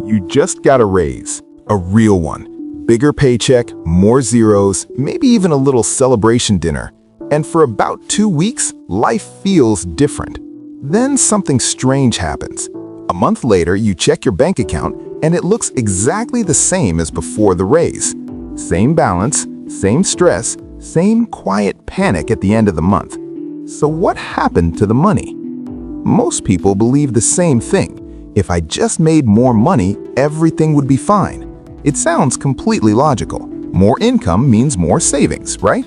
You just got a raise, a real one. Bigger paycheck, more zeros, maybe even a little celebration dinner. And for about 2 weeks, life feels different. Then something strange happens. A month later, you check your bank account and it looks exactly the same as before the raise. Same balance, same stress, same quiet panic at the end of the month. So what happened to the money? Most people believe the same thing. If I just made more money, everything would be fine. It sounds completely logical. More income means more savings, right?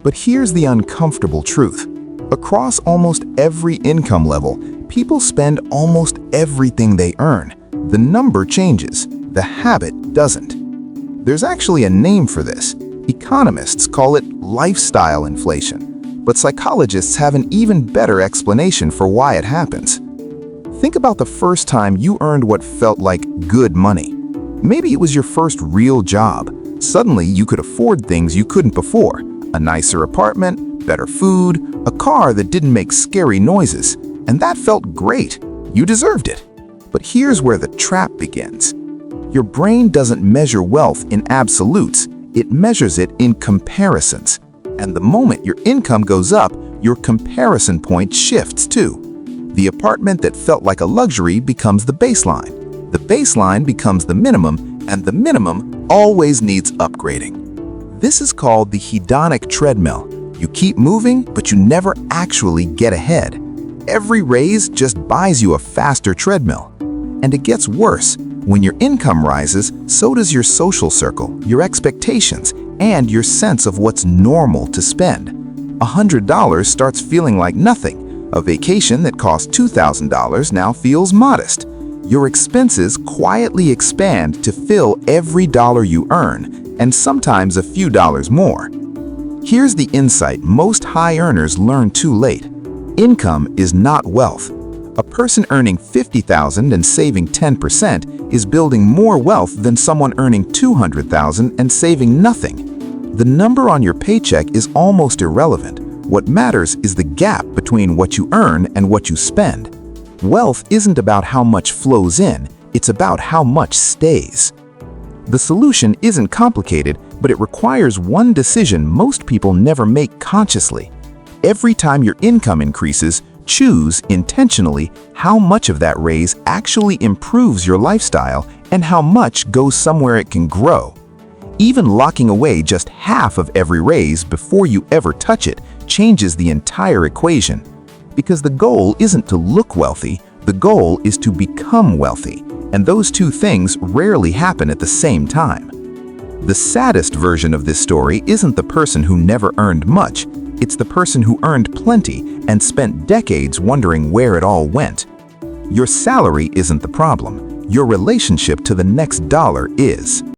But here's the uncomfortable truth. Across almost every income level, people spend almost everything they earn. The number changes, the habit doesn't. There's actually a name for this. Economists call it lifestyle inflation, but psychologists have an even better explanation for why it happens. Think about the first time you earned what felt like good money. Maybe it was your first real job. Suddenly, you could afford things you couldn't before. A nicer apartment, better food, a car that didn't make scary noises. And that felt great. You deserved it. But here's where the trap begins. Your brain doesn't measure wealth in absolutes. It measures it in comparisons. And the moment your income goes up, your comparison point shifts too. The apartment that felt like a luxury becomes the baseline. The baseline becomes the minimum, and the minimum always needs upgrading. This is called the hedonic treadmill. You keep moving, but you never actually get ahead. Every raise just buys you a faster treadmill. And it gets worse. When your income rises, so does your social circle, your expectations, and your sense of what's normal to spend. $100 starts feeling like nothing. A vacation that cost $2,000 now feels modest. Your expenses quietly expand to fill every dollar you earn, and sometimes a few dollars more. Here's the insight most high earners learn too late. Income is not wealth. A person earning $50,000 and saving 10% is building more wealth than someone earning $200,000 and saving nothing. The number on your paycheck is almost irrelevant. What matters is the gap between what you earn and what you spend. Wealth isn't about how much flows in, it's about how much stays. The solution isn't complicated, but it requires one decision most people never make consciously. Every time your income increases, choose intentionally how much of that raise actually improves your lifestyle and how much goes somewhere it can grow. Even locking away just half of every raise before you ever touch it changes the entire equation. Because the goal isn't to look wealthy, the goal is to become wealthy, and those two things rarely happen at the same time. The saddest version of this story isn't the person who never earned much, it's the person who earned plenty and spent decades wondering where it all went. Your salary isn't the problem, your relationship to the next dollar is.